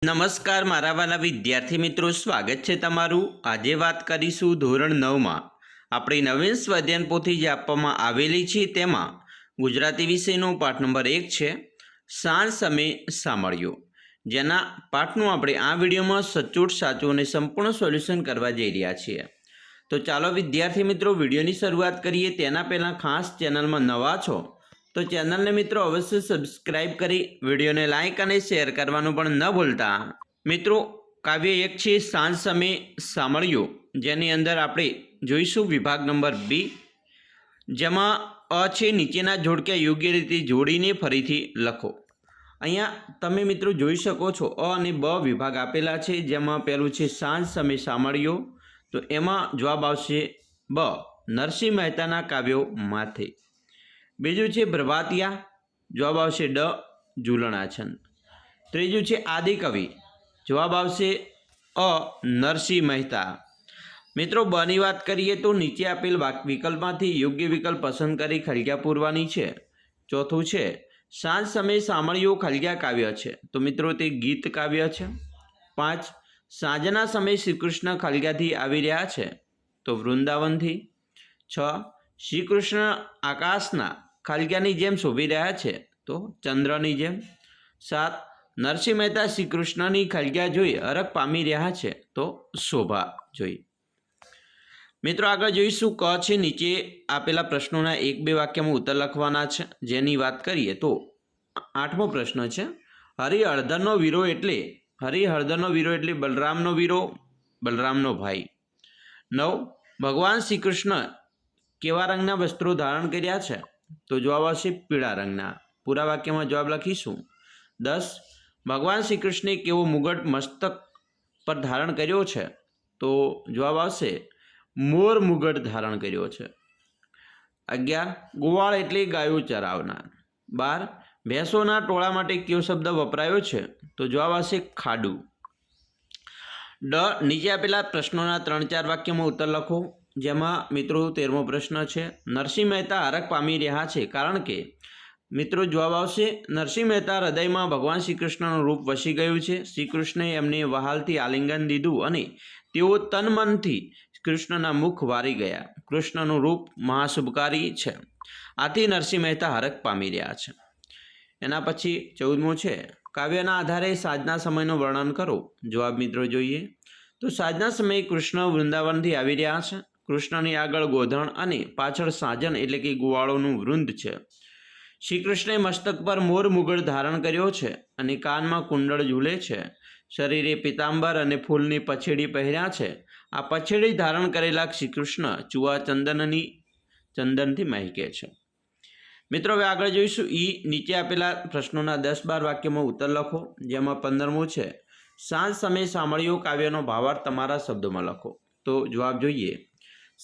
નમસ્કાર મારા વાલા વિદ્યાર્થી મિત્રો, સ્વાગત છે તમારું। આજે વાત કરીશું ધોરણ 9માં આપણી નવીન સ્વાધ્યાયન પોથી જે આપવામાં આવેલી છે તેમાં ગુજરાતી વિષયનો પાઠ નંબર 1 છે સાંજ સમયે સાંભળ્યો, જેના પાઠનું આપણે આ વિડીયોમાં સચોટ સાચું અને સંપૂર્ણ સોલ્યુશન કરવા જઈ રહ્યા છીએ। તો ચાલો વિદ્યાર્થી મિત્રો વિડીયોની શરૂઆત કરીએ। તેના પહેલાં ખાસ ચેનલમાં નવા છો તો ચેનલને મિત્રો અવશ્ય સબસ્ક્રાઇબ કરી વિડીયોને લાઇક અને શેર કરવાનું પણ ન ભૂલતા। મિત્રો કાવ્ય 1 છે સાંજ સમયે સાંભળ્યો, જેની અંદર આપણે જોઈશું વિભાગ નંબર બી, જેમાં અ છે નીચેના જોડક્યા યોગ્ય રીતે જોડીને ફરીથી લખો। અહીંયા તમે મિત્રો જોઈ શકો છો અ અને બ વિભાગ આપેલા છે, જેમાં પહેલું છે સાંજ સમયે સાંભળ્યો, તો એમાં જવાબ આવશે બ, નરસિંહ મહેતાના કાવ્યો માથે। બીજું છે પ્રભાતિયા, જવાબ આવશે ડ, ઝૂલણા છંદ। ત્રીજું છે આદિકવિ, જવાબ આવશે અ, નરસિંહ મહેતા। મિત્રો બની વાત કરીએ તો નીચે આપેલ વિકલ્પમાંથી યોગ્ય વિકલ્પ પસંદ કરી ખલગ્યા પૂરવાની છે। ચોથું છે સાંજ સમયે સાંભળ્યો ખલગ્યા કાવ્ય છે, તો મિત્રો તે ગીત કાવ્ય છે। 5 સાંજના સમયે શ્રીકૃષ્ણ ખલગ્યાથી આવી રહ્યા છે, તો વૃંદાવનથી। 6 શ્રીકૃષ્ણ આકાશના ખલગ્યાની જેમ શોભી રહ્યા છે, તો ચંદ્રની જેમ। 7 નરસિંહ મહેતા શ્રીકૃષ્ણની ખલગ્યા જોઈ હરખ પામી રહ્યા છે, તો શોભા જોઈ। મિત્રો આગળ જોઈશું ક છે નીચે આપેલા પ્રશ્નોના 1-2 વાક્યમાં ઉત્તર લખવાના છે, જેની વાત કરીએ તો 8મો પ્રશ્ન છે હરિહળદરનો વીરો એટલે બલરામનો વીરો, બલરામનો ભાઈ। 9 ભગવાન શ્રી કૃષ્ણ કેવા રંગના વસ્ત્રો ધારણ કર્યા છે, તો જવાબ આવશે પીળા રંગના। પૂરા વાક્યમાં જવાબ લખીશું। 10 ભગવાન શ્રી કૃષ્ણે કેવો મુગટ મસ્તક પર ધારણ કર્યો છે, તો જવાબ આવશે મોર મુગટ ધારણ કર્યો છે। 11 ગોવાળ એટલે ગાયો ચરાવનાર। 12 ભેંસોના ટોળા માટે કયો શબ્દ વપરાયો છે, તો જવાબ આવશે ખાડું। ડ નીચે આપેલા પ્રશ્નોના 3-4 વાક્યમાં ઉત્તર લખો, જેમાં મિત્રો 13મો પ્રશ્ન છે નરસિંહ મહેતા હરખ પામી રહ્યા છે, કારણ કે મિત્રો જવાબ આવશે નરસિંહ મહેતા હૃદયમાં ભગવાન શ્રી કૃષ્ણનું રૂપ વસી ગયું છે। શ્રી કૃષ્ણએ એમને વહાલથી આલિંગન દીધું અને તેઓ તન મનથી કૃષ્ણના મુખ વારી ગયા। કૃષ્ણનું રૂપ મહાશુભકારી છે, આથી નરસિંહ મહેતા હરખ પામી રહ્યા છે। એના પછી 14મો છે કાવ્યના આધારે સાંજના સમયનું વર્ણન કરો। જવાબ મિત્રો જોઈએ તો સાંજના સમયે કૃષ્ણ વૃંદાવનથી આવી રહ્યા છે। કૃષ્ણની આગળ ગોધણ અને પાછળ સાજન એટલે કે ગોવાળોનું વૃંદ છે। શ્રી કૃષ્ણે મસ્તક પર મોર મુગટ ધારણ કર્યો છે અને કાનમાં કુંડળ ઝૂલે છે। શરીરે પિતાંબર અને ફૂલની પછેડી પહેર્યા છે। આ પછેડી ધારણ કરેલા શ્રી કૃષ્ણ ચુવા ચંદનથી મહેકે છે। મિત્રો હવે આગળ જોઈશું ઈ નીચે આપેલા પ્રશ્નોના 10-12 વાક્યમાં ઉત્તર લખો, જેમાં 15મું છે સાંજ સમયે સાંભળ્યો કાવ્યનો ભાવાર્થ તમારા શબ્દોમાં લખો। તો જવાબ જોઈએ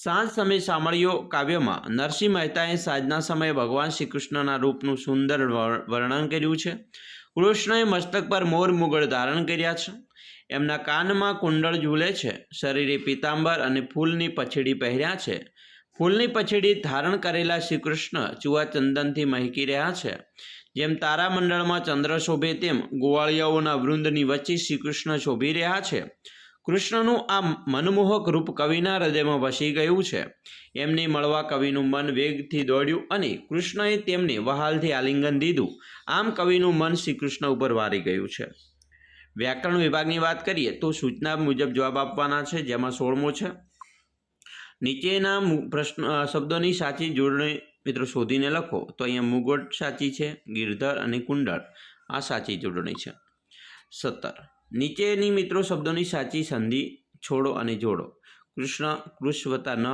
સાંજ સમયે સાંભળ્યો કાવ્યમાં નરસિંહ મહેતાએ સાંજના સમયે ભગવાન શ્રી કૃષ્ણના રૂપનું સુંદર વર્ણન કર્યું છે। કૃષ્ણએ મસ્તક પર મોર મુગટ ધારણ કર્યા છે, એમના કાનમાં કુંડળ ઝૂલે છે, શરીરે પિતાંબર અને ફૂલની પછેડી પહેર્યા છે। ફૂલની પછેડી ધારણ કરેલા શ્રી કૃષ્ણ ચુવા ચંદનથી મહેકી રહ્યા છે। જેમ તારામંડળમાં ચંદ્ર શોભે તેમ ગોવાળિયાઓના વૃંદની વચ્ચે શ્રી કૃષ્ણ શોભી રહ્યા છે। કૃષ્ણનું આ મનમોહક રૂપ કવિના હૃદયમાં વસી ગયું છે। એમને મળવા કવિનું મન વેગથી દોડ્યું અને કૃષ્ણએ તેમને વહાલથી આલિંગન દીધું, આમ કવિનું મન શ્રી કૃષ્ણ ઉપર વારી ગયું છે। વ્યાકરણ વિભાગની વાત કરીએ તો સૂચના મુજબ જવાબ આપવાના છે, જેમાં 16મો છે નીચેના શબ્દોની સાચી જોડણી મિત્રો શોધીને લખો। તો અહીંયા મુગટ સાચી છે, ગિરધર અને કુંડળ આ સાચી જોડણી છે। 17 નીચેની મિત્રો શબ્દોની સાચી સંધિ છોડો અને જોડો। કૃષ્ણ કૃષ્વતા ન,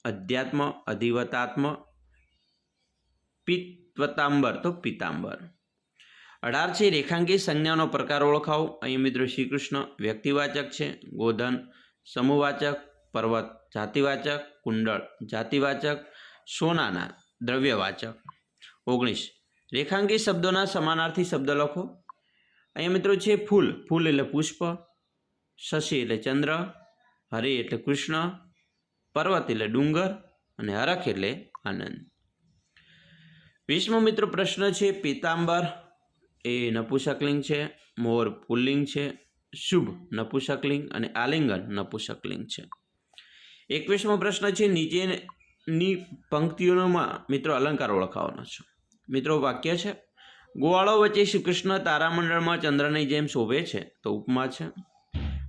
અધ્યાત્મ અધિવતાત્મ, પિત્વતાંબર તો પિતાંબર। 18 છે રેખાંકિત સંજ્ઞાનો પ્રકાર ઓળખાવો। અહીં મિત્રો શ્રી કૃષ્ણ વ્યક્તિવાચક છે, ગોધન સમૂહવાચક, પર્વત જાતિવાચક, કુંડળ જાતિવાચક, સોનાના દ્રવ્યવાચક। 19 રેખાંકિત શબ્દોના સમાનાર્થી શબ્દ લખો। અહીંયા મિત્રો છે ફૂલ, ફૂલ એટલે પુષ્પ, શશી એટલે ચંદ્ર, હરિ એટલે કૃષ્ણ, પર્વત એટલે ડુંગર અને હરખ એટલે આનંદ। 20મો મિત્રો પ્રશ્ન છે પીતાંબર એ નપુંસકલિંગ છે, મોર પુલ્લિંગ છે, શુભ નપુંસકલિંગ અને આલિંગન નપુંસકલિંગ છે. 21મો પ્રશ્ન છે, નીચેની પંક્તિઓમાં મિત્રો અલંકાર ઓળખાવાનો છે. મિત્રો વાક્ય છે, ગોવાળો વચ્ચે શ્રી કૃષ્ણ તારામંડળમાં ચંદ્રની જેમ શોભે છે, તો ઉપમા છે.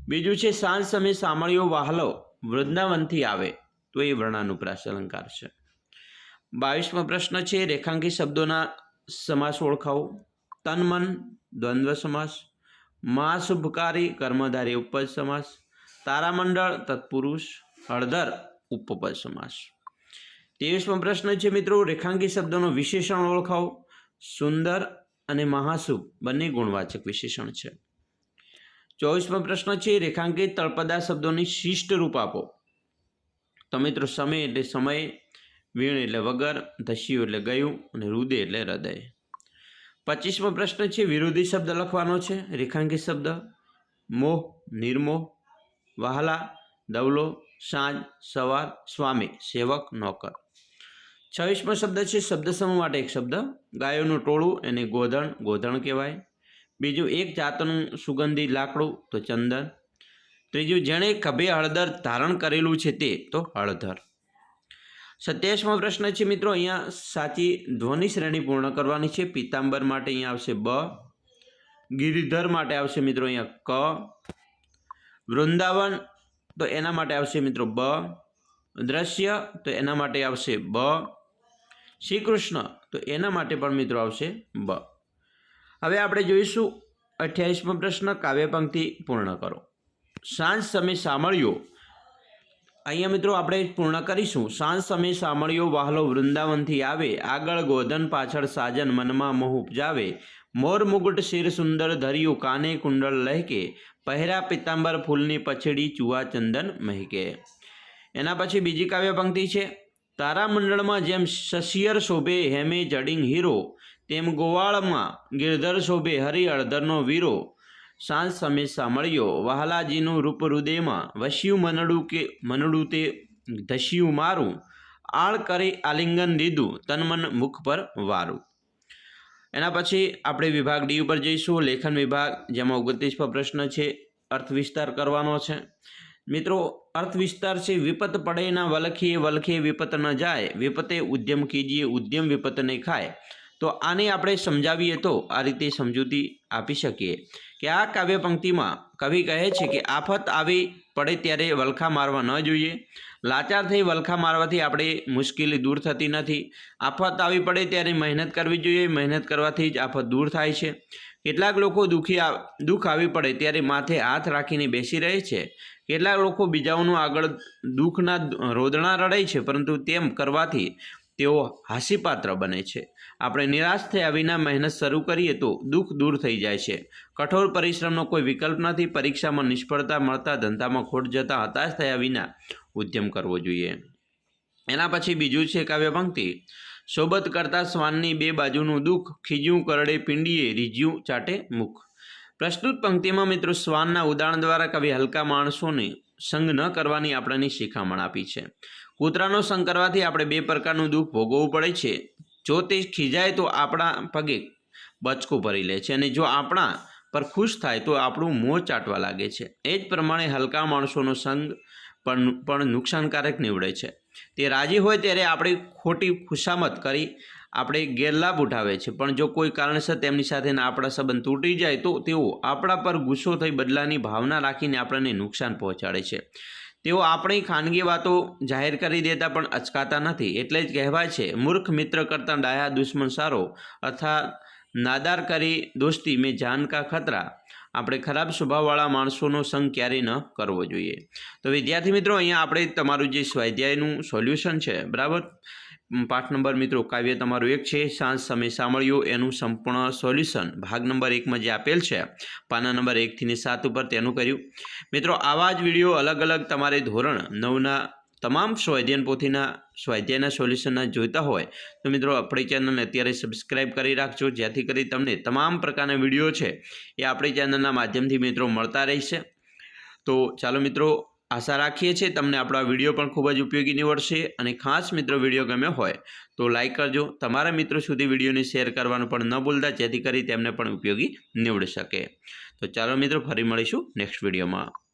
બીજું છે, સાંજ સમય સામળિયો વહાલો વૃંદાવનથી આવે, તો એ વર્ણાનુપ્રાસ અલંકાર છે. 22મો પ્રશ્ન છે, રેખાંકિત શબ્દોના સમાસ ઓળખાવો. તન મન દ્વંદ્વ સમાસ, મહાશુભકારી કર્મધારી ઉપપદ સમાસ, તારામંડળ તત્પુરુષ, હળદર ઉપપદ સમાસ. 23મો પ્રશ્ન છે મિત્રો, રેખાંકિત શબ્દોનો વિશેષણ ઓળખાવો. સુંદર અને મહાશુભ બંને ગુણવાચક વિશેષણ છે. 24મો પ્રશ્ન છે, રેખાંકિત તળપદા શબ્દોની શિષ્ટ રૂપ આપો. તો મિત્રો સમય એટલે સમય, વીણ એટલે વગર, ધસ્યું એટલે ગયું અને હૃદય એટલે હૃદય. 25મો પ્રશ્ન છે, વિરોધી શબ્દ લખવાનો છે. રેખાંકિત શબ્દ મોહ, નિર્મોહ, વહાલા, દવલો, સાંજ, સવાર, સ્વામી, સેવક, નોકર. 26મો શબ્દ છે, શબ્દ સમૂહ માટે એક શબ્દ. ગાયોનું ટોળું એને ગોધણ, ગોધણ કહેવાય. બીજું, એક જાતનું સુગંધી લાકડું, તો ચંદન. ત્રીજું, જેણે ખભે હળદર ધારણ કરેલું છે તે, તો હળદર. 27મો પ્રશ્ન છે મિત્રો, અહીંયા સાચી ધ્વનિ શ્રેણી પૂર્ણ કરવાની છે. પીતાંબર માટે અહીંયા આવશે બ, ગિરિધર માટે આવશે મિત્રો અહીંયા ક, વૃંદાવન તો એના માટે આવશે મિત્રો બ, દ્રશ્ય તો એના માટે આવશે બ, શ્રી કૃષ્ણ તો એના માટે પણ મિત્રો આવશે બ. હવે આપણે જોઈશું 28મો પ્રશ્ન, કાવ્ય પંક્તિ પૂર્ણ કરો. સાંજ સમય સામળિયો, અહીંયા મિત્રો આપણે પૂર્ણ કરીશું. સાંજ સમય સામળિયો વહાલો વૃંદાવનથી આવે, આગળ ગોધન પાછળ સાજન મનમાં મોહ ઉપજાવે, મોર મુગુટ શિર સુંદર ધર્યું, કાને કુંડળ લહેકે, પહેરા પિતાંબર ફૂલની પછડી, ચુવા ચંદન મહેકે. એના પછી બીજી કાવ્ય પંક્તિ છે, તારામંડળમાં જેમ શશિયર શોભે હેમે જડિંગ હીરો, તેમ ગોવાળમાં ગિરધર શોભે હરિ હળદરનો વીરો. સાંજ સમય સામળિયો વહાલાજીનું રૂપ હૃદયમાં, વસ્યું મનડું તે ધસ્યું મારું, આળ કરી આલિંગન દીધું, તનમન મુખ પર વારું. એના પછી આપણે વિભાગ ડી ઉપર જઈશું, લેખન વિભાગ, જેમાં 29મો પ્રશ્ન છે, અર્થ વિસ્તાર કરવાનો છે. મિત્રો અર્થ વિસ્તાર છે, વિપત પડે ના વલખીએ, વલખે વિપત ન જાય, વિપતે ઉદ્યમ કીજીએ, ઉદ્યમ વિપત નહીં ખાય. તો આને આપણે સમજાવીએ તો આ રીતે સમજૂતી આપી શકીએ કે આ કાવ્ય પંક્તિમાં કવિ કહે છે કે આફત આવી પડે ત્યારે વલખા મારવા ન જોઈએ. લાચાર થઈ વલખા મારવાથી આપણે મુશ્કેલી દૂર થતી નથી. આફત આવી પડે ત્યારે મહેનત કરવી જોઈએ, મહેનત કરવાથી જ આફત દૂર થાય છે. કેટલાક લોકો દુઃખ આવી પડે ત્યારે માથે હાથ રાખીને બેસી રહે છે. કેટલાક લોકો બીજાઓનું આગળ દુઃખના રોદણા રડે છે, પરંતુ તેમ કરવાથી તેઓ હાસ્યપાત્ર બને છે. આપણે નિરાશ થયા વિના મહેનત શરૂ કરીએ તો દુઃખ દૂર થઈ જાય છે. કઠોર પરિશ્રમનો કોઈ વિકલ્પ નથી. પરીક્ષામાં નિષ્ફળતા મળતા, ધંધામાં ખોટ જતા હતાશ થયા વિના ઉદ્યમ કરવો જોઈએ. એના પછી બીજું છે કાવ્ય પંક્તિ, સોબત કરતા શ્વાનની બે બાજુનું દુઃખ, ખીજ્યું કરડે પિંડીએ, રીઝ્યું ચાટે મુખ. પ્રસ્તુત પંક્તિમાં મિત્રો શ્વાનના ઉદાહરણ દ્વારા કવિ હલકા માણસોને સંગ ન કરવાની આપણને શિખામણ આપી છે. કૂતરાનો સંગ કરવાથી આપણે બે પ્રકારનું દુઃખ ભોગવવું પડે છે. જો તે ખીજાય તો આપણા પગે બચકું ભરી લે છે, અને જો આપણા પર ખુશ થાય તો આપણું મોં ચાટવા લાગે છે. એ જ પ્રમાણે હલકા માણસોનો સંગ પણ નુકસાનકારક નીવડે છે. તે રાજી હોય ત્યારે આપણે ખોટી ખુશામત કરી આપણે ગેરલાભ ઉઠાવે છે, પણ જો કોઈ કારણસર તેમની સાથેના આપણા સંબંધ તૂટી જાય તો તેઓ આપણા પર ગુસ્સો થઈ બદલાની ભાવના રાખીને આપણને નુકસાન પહોંચાડે છે. તેઓ આપણી ખાનગી વાતો જાહેર કરી દેતા પણ અચકાતા નથી. એટલે જ કહેવાય છે, મૂર્ખ મિત્ર કરતાં ડાયા દુશ્મન સારો, અર્થાત નાદાર કરી દોસ્તી મેં જાન કા ખતરા. આપણે ખરાબ સ્વભાવવાળા માણસોનો સંગ ક્યારેય ન કરવો જોઈએ. તો વિદ્યાર્થી મિત્રો, અહીંયા આપણે તમારું જે સ્વાધ્યાયનું સોલ્યુશન છે, બરાબર, પાઠ નંબર મિત્રો કાવ્ય તમારું 1 છે, સાંજ સમય સામળિયો, એનું સંપૂર્ણ સોલ્યુશન ભાગ નંબર 1માં જે આપેલ છે, પાના નંબર 1 થી 7 ઉપર તેનું કર્યું. મિત્રો આવા જ વિડીયો અલગ અલગ તમારે ધોરણ 9ના તમામ સ્વાધ્યાયન પોથીના સ્વાધ્યાયના સોલ્યુશનના જોઈતા હોય તો મિત્રો આપણી ચેનલને અત્યારે સબસ્ક્રાઈબ કરી રાખજો, જેથી કરી તમને તમામ પ્રકારના વિડીયો છે એ આપણી ચેનલના માધ્યમથી મિત્રો મળતા રહેશે. તો ચાલો મિત્રો, આશા રાખીએ છીએ તમને આપણો આ વિડીયો પણ ખૂબ જ ઉપયોગી નીવડશે અને ખાસ મિત્રો વિડીયો ગમ્યો હોય તો લાઈક કરજો, તમારા મિત્રો સુધી વિડીયોને શેર કરવાનું પણ ન ભૂલતા, જેથી કરી તેમને પણ ઉપયોગી નીવડી શકે. તો ચાલો મિત્રો, ફરી મળીશું નેક્સ્ટ વિડીયોમાં.